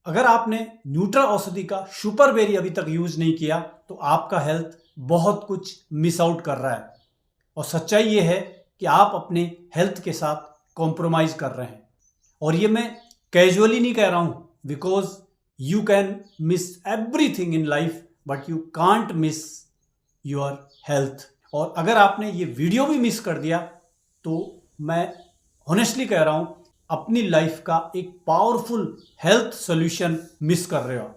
अगर आपने न्यूट्रा औषधि का सुपर बेरी अभी तक यूज नहीं किया तो आपका हेल्थ बहुत कुछ मिस आउट कर रहा है। और सच्चाई ये है कि आप अपने हेल्थ के साथ कॉम्प्रोमाइज कर रहे हैं। और ये मैं कैजुअली नहीं कह रहा हूं, because you can miss everything in life but you can't miss your health. और अगर आपने ये वीडियो भी मिस कर दिया तो मैं ऑनेस्टली कह रहा हूं, अपनी लाइफ का एक पावरफुल हेल्थ सॉल्यूशन मिस कर रहे हो।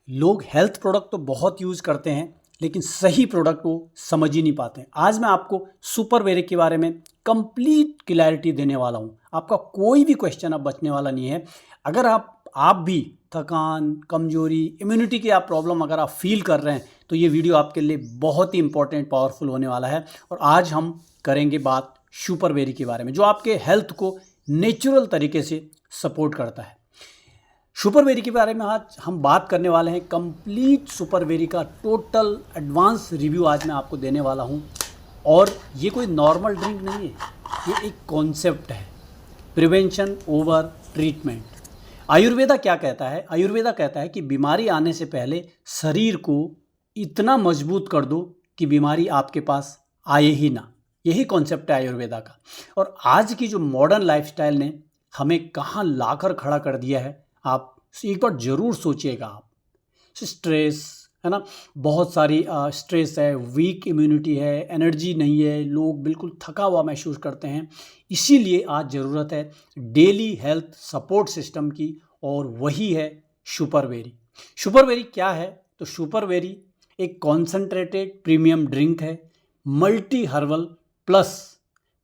लोग हेल्थ प्रोडक्ट तो बहुत यूज करते हैं लेकिन सही प्रोडक्ट को समझ ही नहीं पाते हैं। आज मैं आपको सुपर वेरी के बारे में कंप्लीट क्लैरिटी देने वाला हूं। आपका कोई भी क्वेश्चन अब बचने वाला नहीं है। अगर आप भी थकान, कमजोरी, इम्यूनिटी की आप प्रॉब्लम अगर आप फील कर रहे हैं तो ये वीडियो आपके लिए बहुत ही इंपॉर्टेंट, पावरफुल होने वाला है। और आज हम करेंगे बात सुपर वेरी के बारे में, जो आपके हेल्थ को नेचुरल तरीके से सपोर्ट करता है। सुपर वेरी के बारे में आज हम बात करने वाले हैं। कंप्लीट सुपर वेरी का टोटल एडवांस रिव्यू आज मैं आपको देने वाला हूं। और ये कोई नॉर्मल ड्रिंक नहीं है, ये एक कॉन्सेप्ट है, प्रिवेंशन ओवर ट्रीटमेंट। आयुर्वेदा क्या कहता है? आयुर्वेदा कहता है कि बीमारी आने से पहले शरीर को इतना मजबूत कर दो कि बीमारी आपके पास आए ही ना। यही कॉन्सेप्ट है आयुर्वेदा का। और आज की जो मॉडर्न लाइफस्टाइल ने हमें कहाँ लाकर खड़ा कर दिया है, आप एक बार ज़रूर सोचिएगा। आप स्ट्रेस है ना, बहुत सारी स्ट्रेस है, वीक इम्यूनिटी है, एनर्जी नहीं है, लोग बिल्कुल थका हुआ महसूस करते हैं। इसीलिए आज ज़रूरत है डेली हेल्थ सपोर्ट सिस्टम की, और वही है सुपर वेरी। सुपर वेरी क्या है? तो सुपर वेरी एक कॉन्सेंट्रेटेड प्रीमियम ड्रिंक है, multi herbal plus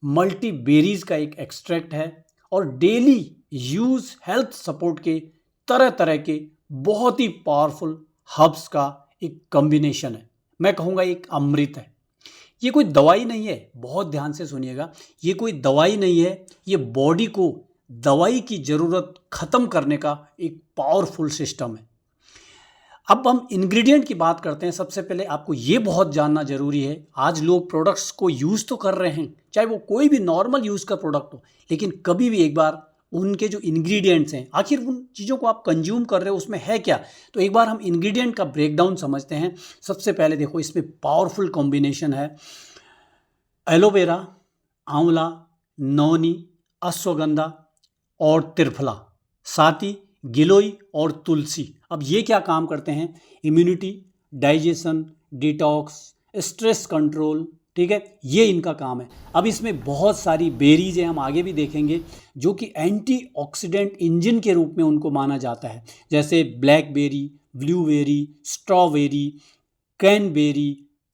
multi berries का एक एक्सट्रैक्ट है, और डेली यूज हेल्थ सपोर्ट के तरह तरह के बहुत ही पावरफुल हर्ब्स का एक कॉम्बिनेशन है। मैं कहूँगा एक अमृत है। ये कोई दवाई नहीं है, बहुत ध्यान से सुनिएगा। ये कोई दवाई नहीं है, ये बॉडी को दवाई की ज़रूरत ख़त्म करने का एक पावरफुल सिस्टम है। अब हम इंग्रेडिएंट की बात करते हैं। सबसे पहले आपको ये बहुत जानना जरूरी है, आज लोग प्रोडक्ट्स को यूज़ तो कर रहे हैं, चाहे वो कोई भी नॉर्मल यूज़ का प्रोडक्ट हो, लेकिन कभी भी एक बार उनके जो इंग्रेडिएंट्स हैं, आखिर उन चीज़ों को आप कंज्यूम कर रहे हो उसमें है क्या, तो एक बार हम इंग्रेडिएंट का ब्रेकडाउन समझते हैं। सबसे पहले देखो, इसमें पावरफुल कॉम्बिनेशन है एलोवेरा, आंवला, नौनी, अश्वगंधा और त्रिफला, साथ ही गिलोय और तुलसी। अब ये क्या काम करते हैं? Immunity, digestion, detox, stress control, ठीक है, ये इनका काम है। अब इसमें बहुत सारी बेरीज हैं, हम आगे भी देखेंगे, जो कि एंटीऑक्सीडेंट इंजन के रूप में उनको माना जाता है, जैसे ब्लैकबेरी, ब्लूबेरी, स्ट्रॉबेरी, कैनबेरी,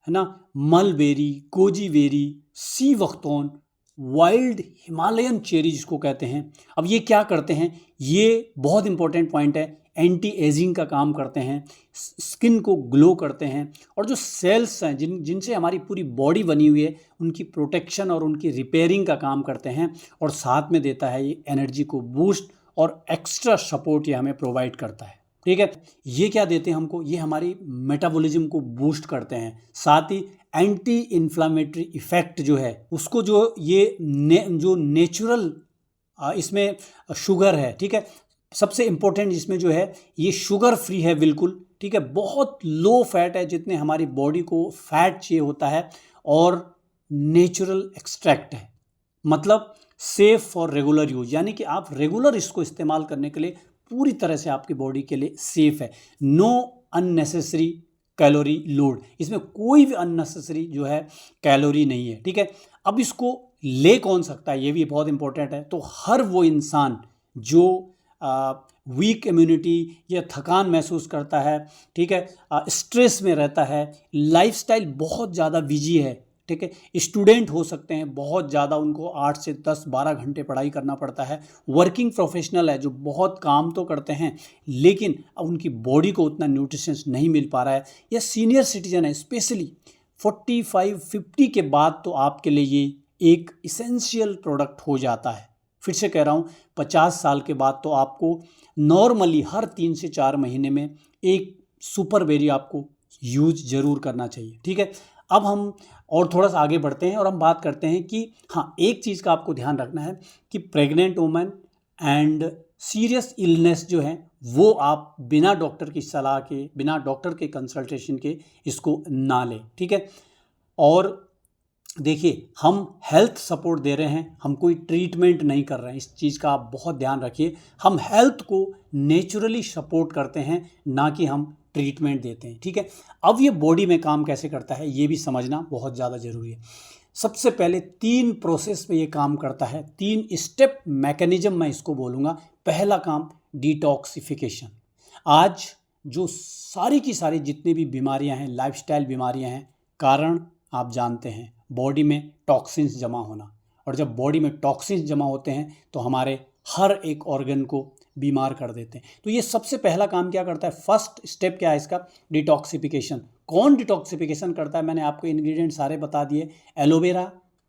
है ना, मलबेरी, गोजी बेरी, सी वक्तौन, वाइल्ड हिमालयन चेरी जिसको कहते हैं। अब ये क्या करते हैं? ये बहुत इंपॉर्टेंट पॉइंट है, एंटी एजिंग का काम करते हैं, स्किन को ग्लो करते हैं, और जो सेल्स हैं जिनसे हमारी पूरी बॉडी बनी हुई है, उनकी प्रोटेक्शन और उनकी रिपेयरिंग का काम करते हैं। और साथ में देता है ये एनर्जी को बूस्ट और एक्स्ट्रा सपोर्ट ये हमें प्रोवाइड करता है, ठीक है। ये क्या देते हैं हमको? ये हमारी मेटाबॉलिज्म को बूस्ट करते हैं, साथ ही एंटी इन्फ्लामेटरी इफेक्ट जो है उसको, जो ये जो नेचुरल इसमें शुगर है, ठीक है, सबसे इम्पोर्टेंट इसमें जो है ये शुगर फ्री है बिल्कुल, ठीक है, बहुत लो फैट है, जितने हमारी बॉडी को फैट चाहिए होता है, और नेचुरल एक्सट्रैक्ट है, मतलब सेफ फॉर रेगुलर यूज, यानी कि आप रेगुलर इसको इस्तेमाल करने के लिए पूरी तरह से आपकी बॉडी के लिए सेफ है। नो अननेसेसरी कैलोरी लोड, इसमें कोई भी अननेसेसरी जो है कैलोरी नहीं है, ठीक है। अब इसको ले कौन सकता है, ये भी बहुत इंपॉर्टेंट है। तो हर वो इंसान जो वीक इम्यूनिटी या थकान महसूस करता है, ठीक है, स्ट्रेस में रहता है, लाइफस्टाइल बहुत ज़्यादा बिजी है, ठीक है, स्टूडेंट हो सकते हैं, बहुत ज़्यादा उनको 8 से 10 12 घंटे पढ़ाई करना पड़ता है, वर्किंग प्रोफेशनल है जो बहुत काम तो करते हैं लेकिन उनकी बॉडी को उतना न्यूट्रिशंस नहीं मिल पा रहा है, या सीनियर सिटीजन है, स्पेशली 45-50 के बाद, तो आपके लिए ये एक इसेंशियल प्रोडक्ट हो जाता है। फिर से कह रहा हूँ, 50 साल के बाद तो आपको नॉर्मली हर 3 से 4 महीने में एक सुपर बेरी आपको यूज जरूर करना चाहिए, ठीक है। अब हम और थोड़ा सा आगे बढ़ते हैं और हम बात करते हैं कि हाँ, एक चीज़ का आपको ध्यान रखना है कि pregnant women and serious illness जो है वो आप बिना डॉक्टर की सलाह के, बिना डॉक्टर के कंसल्टेशन के इसको ना लें, ठीक है। और देखिए, हम हेल्थ सपोर्ट दे रहे हैं, हम कोई ट्रीटमेंट नहीं कर रहे हैं, इस चीज़ का आप बहुत ध्यान रखिए। हम हेल्थ को नेचुरली सपोर्ट करते हैं, ना कि हम ट्रीटमेंट देते हैं, ठीक है। अब ये बॉडी में काम कैसे करता है ये भी समझना बहुत ज़्यादा ज़रूरी है। सबसे पहले 3 प्रोसेस पे ये काम करता है, 3 स्टेप मैकेनिज्म मैं इसको बोलूँगा। पहला काम डिटॉक्सिफिकेशन। आज जो सारी की सारी जितनी भी बीमारियां हैं, लाइफस्टाइल बीमारियां हैं, कारण आप जानते हैं, बॉडी में टॉक्सिन्स जमा होना। और जब बॉडी में टॉक्सिन्स जमा होते हैं तो हमारे हर एक ऑर्गन को बीमार कर देते हैं। तो ये सबसे पहला काम क्या करता है, फर्स्ट स्टेप क्या है इसका, डिटॉक्सिफिकेशन। कौन डिटॉक्सिफिकेशन करता है, मैंने आपको इंग्रेडिएंट सारे बता दिए, एलोवेरा,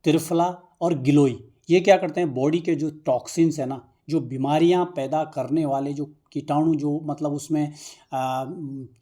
त्रिफला और गिलोय। ये क्या करते हैं, बॉडी के जो टॉक्सिन्स है ना, जो बीमारियां पैदा करने वाले जो कीटाणु, जो मतलब उसमें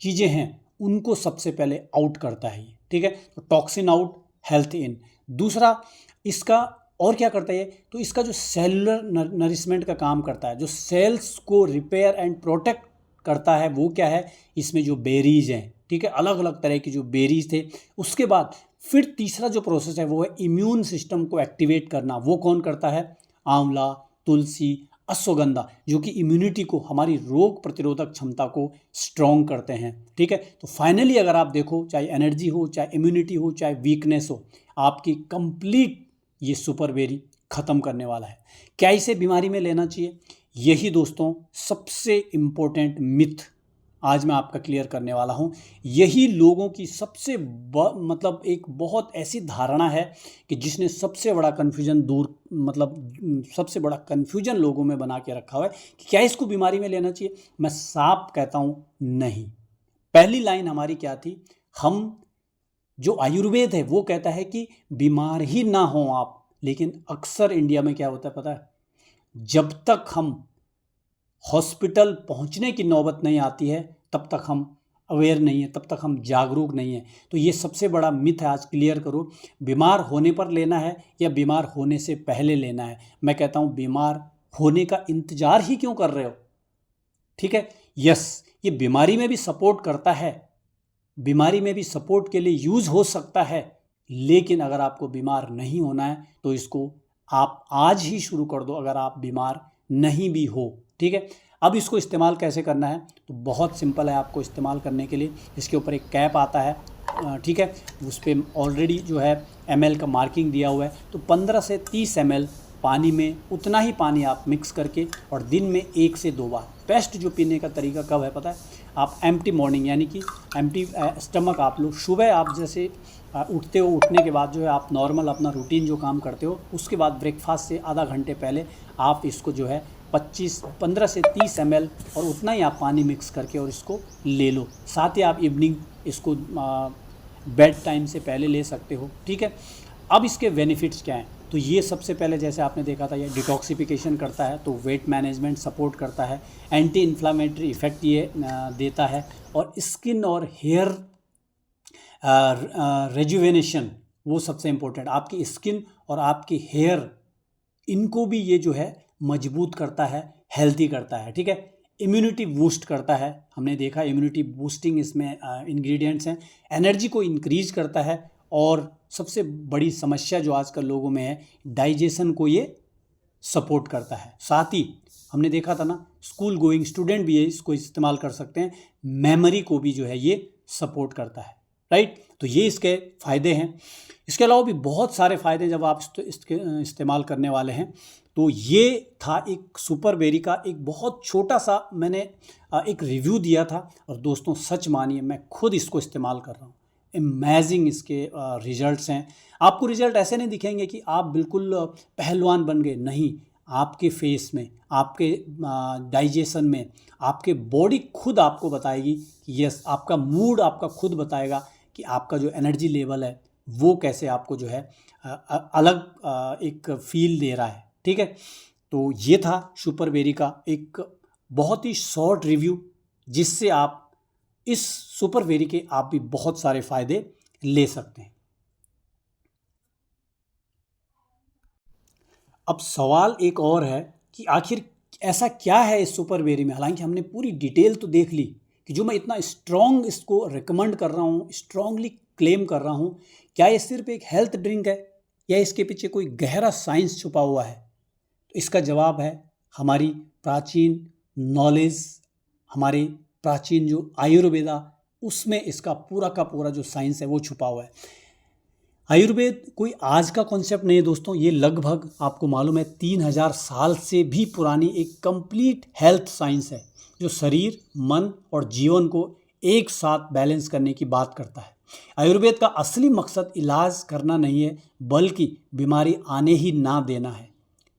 चीज़ें हैं, उनको सबसे पहले आउट करता है ये, ठीक है। तो टॉक्सिन आउट, हेल्थ इन। दूसरा इसका और क्या करता है, तो इसका जो सेलुलर नरिशमेंट का काम करता है, जो सेल्स को रिपेयर एंड प्रोटेक्ट करता है, वो क्या है, इसमें जो बेरीज हैं, ठीक है, अलग अलग तरह की जो बेरीज थे। उसके बाद फिर तीसरा जो प्रोसेस है वो है इम्यून सिस्टम को एक्टिवेट करना। वो कौन करता है, आंवला, तुलसी, अश्वगंधा, जो कि इम्यूनिटी को, हमारी रोग प्रतिरोधक क्षमता को स्ट्रॉन्ग करते हैं, ठीक है। तो फाइनली अगर आप देखो, चाहे एनर्जी हो, चाहे इम्यूनिटी हो, चाहे वीकनेस हो, आपकी कंप्लीट ये सुपरबेरी ख़त्म करने वाला है। क्या इसे बीमारी में लेना चाहिए, यही दोस्तों सबसे इम्पोर्टेंट मिथ आज मैं आपका क्लियर करने वाला हूँ। यही लोगों की सबसे मतलब एक बहुत ऐसी धारणा है कि जिसने सबसे बड़ा कन्फ्यूजन दूर, मतलब सबसे बड़ा कन्फ्यूजन लोगों में बना के रखा हुआ है कि क्या इसको बीमारी में लेना चाहिए। मैं साफ कहता हूँ नहीं। पहली लाइन हमारी क्या थी, हम जो आयुर्वेद है वो कहता है कि बीमार ही ना हो आप, लेकिन अक्सर इंडिया में क्या होता है पता है, जब तक हम हॉस्पिटल पहुंचने की नौबत नहीं आती है तब तक हम अवेयर नहीं है, तब तक हम जागरूक नहीं है। तो ये सबसे बड़ा मिथ है, आज क्लियर करो। बीमार होने पर लेना है या बीमार होने से पहले लेना है। मैं कहता हूँ बीमार होने का इंतजार ही क्यों कर रहे हो, ठीक है। यस, ये बीमारी में भी सपोर्ट करता है, बीमारी में भी सपोर्ट के लिए यूज़ हो सकता है, लेकिन अगर आपको बीमार नहीं होना है तो इसको आप आज ही शुरू कर दो, अगर आप बीमार नहीं भी हो, ठीक है। अब इसको इस्तेमाल कैसे करना है, तो बहुत सिंपल है आपको इस्तेमाल करने के लिए। इसके ऊपर एक कैप आता है, ठीक है, उस पर ऑलरेडी जो है ml का मार्किंग दिया हुआ है। तो 15 से 30 ml पानी में, उतना ही पानी आप मिक्स करके, और दिन में 1 से 2 बार। बेस्ट जो पीने का तरीका कब है पता है, आप एम्प्टी मॉर्निंग, यानी कि एम्प्टी स्टमक आप लोग सुबह, आप जैसे उठते हो, उठने के बाद जो है आप नॉर्मल अपना रूटीन जो काम करते हो, उसके बाद ब्रेकफास्ट से आधा घंटे पहले आप इसको जो है 15 से 30 ml और उतना ही आप पानी मिक्स करके और इसको ले लो। साथ ही आप इवनिंग इसको बेड टाइम से पहले ले सकते हो, ठीक है। अब इसके बेनिफिट्स क्या हैं, तो ये सबसे पहले जैसे आपने देखा था, ये डिटॉक्सिफिकेशन करता है, तो वेट मैनेजमेंट सपोर्ट करता है, एंटी इन्फ्लामेटरी इफेक्ट ये देता है, और स्किन और हेयर रेजुवेनेशन, वो सबसे इम्पोर्टेंट, आपकी स्किन और आपकी हेयर, इनको भी ये जो है मजबूत करता है, हेल्दी करता है, ठीक है। इम्यूनिटी बूस्ट करता है, हमने देखा इम्यूनिटी बूस्टिंग इसमें इंग्रेडिएंट्स हैं। एनर्जी को इंक्रीज करता है, और सबसे बड़ी समस्या जो आजकल लोगों में है, डाइजेशन को ये सपोर्ट करता है। साथ ही हमने देखा था ना, स्कूल गोइंग स्टूडेंट भी इसको इस्तेमाल कर सकते हैं, मेमोरी को भी जो है ये सपोर्ट करता है, राइट। तो ये इसके फ़ायदे हैं। इसके अलावा भी बहुत सारे फ़ायदे जब आप इसके इस्तेमाल करने वाले हैं। तो ये था एक सुपरबेरी का एक बहुत छोटा सा मैंने एक रिव्यू दिया था, और दोस्तों सच मानिए मैं खुद इसको इस्तेमाल कर रहा हूँ। अमेजिंग इसके रिजल्ट्स हैं। आपको रिजल्ट ऐसे नहीं दिखेंगे कि आप बिल्कुल पहलवान बन गए, नहीं, आपके फेस में, आपके डाइजेशन में, आपके बॉडी खुद आपको बताएगी कि यस, आपका मूड आपका खुद बताएगा कि आपका जो एनर्जी लेवल है वो कैसे आपको जो है अलग एक फील दे रहा है, ठीक है। तो ये था सुपरबेरी का एक बहुत ही शॉर्ट रिव्यू, जिससे आप इस सुपरबेरी के आप भी बहुत सारे फ़ायदे ले सकते हैं। अब सवाल एक और है कि आखिर ऐसा क्या है इस सुपर वेरी में। हालांकि हमने पूरी डिटेल तो देख ली कि जो मैं इतना स्ट्रॉन्ग इसको रिकमेंड कर रहा हूँ, स्ट्रांगली क्लेम कर रहा हूँ, क्या ये सिर्फ एक हेल्थ ड्रिंक है या इसके पीछे कोई गहरा साइंस छुपा हुआ है। तो इसका जवाब है हमारी प्राचीन नॉलेज, हमारे प्राचीन जो आयुर्वेदा, उसमें इसका पूरा का पूरा जो साइंस है वो छुपा हुआ है। आयुर्वेद कोई आज का कॉन्सेप्ट नहीं है दोस्तों, ये लगभग आपको मालूम है 3000 साल से भी पुरानी एक कंप्लीट हेल्थ साइंस है जो शरीर, मन और जीवन को एक साथ बैलेंस करने की बात करता है। आयुर्वेद का असली मकसद इलाज करना नहीं है बल्कि बीमारी आने ही ना देना है।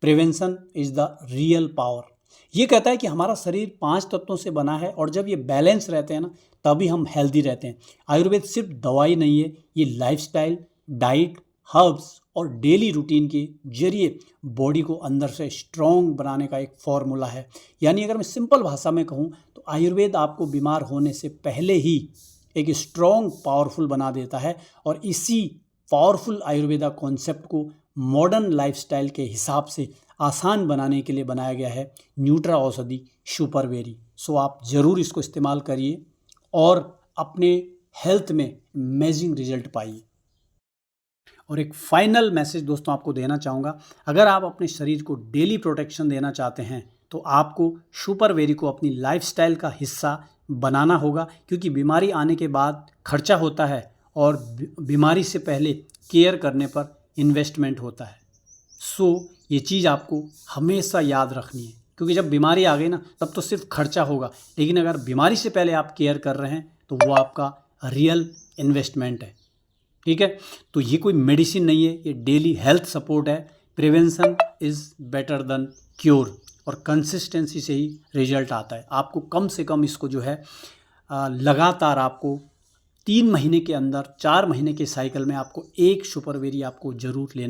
Prevention is the real power. ये कहता है कि हमारा शरीर 5 तत्वों से बना है और जब ये बैलेंस रहते हैं ना तभी हम हेल्दी रहते हैं। आयुर्वेद सिर्फ दवाई नहीं है, ये लाइफस्टाइल, डाइट, हर्ब्स और डेली रूटीन के जरिए बॉडी को अंदर से स्ट्रॉन्ग बनाने का एक फॉर्मूला है। यानी अगर मैं सिंपल भाषा में कहूँ तो आयुर्वेद आपको बीमार होने से पहले ही एक स्ट्रॉन्ग, पावरफुल बना देता है। और इसी पावरफुल आयुर्वेदा कॉन्सेप्ट को मॉडर्न लाइफस्टाइल के हिसाब से आसान बनाने के लिए बनाया गया है न्यूट्रा औषधि सुपर वेरी। सो आप ज़रूर इसको इस्तेमाल करिए और अपने हेल्थ में अमेजिंग रिजल्ट पाइए। और एक फाइनल मैसेज दोस्तों आपको देना चाहूँगा, अगर आप अपने शरीर को डेली प्रोटेक्शन देना चाहते हैं तो आपको सुपर वेरी को अपनी लाइफस्टाइल का हिस्सा बनाना होगा, क्योंकि बीमारी आने के बाद खर्चा होता है और बीमारी से पहले केयर करने पर इन्वेस्टमेंट होता है। सो ये चीज़ आपको हमेशा याद रखनी है, क्योंकि जब बीमारी आ गई ना तब तो सिर्फ खर्चा होगा, लेकिन अगर बीमारी से पहले आप केयर कर रहे हैं तो वो आपका रियल इन्वेस्टमेंट है। ठीक है, तो ये कोई मेडिसिन नहीं है, ये डेली हेल्थ सपोर्ट है। Prevention is better than cure और कंसिस्टेंसी से ही रिजल्ट आता है। आपको कम से कम इसको जो है लगातार आपको 3 महीने के अंदर, 4 महीने के साइकिल में आपको एक सुपर वेरी आपको ज़रूर लेना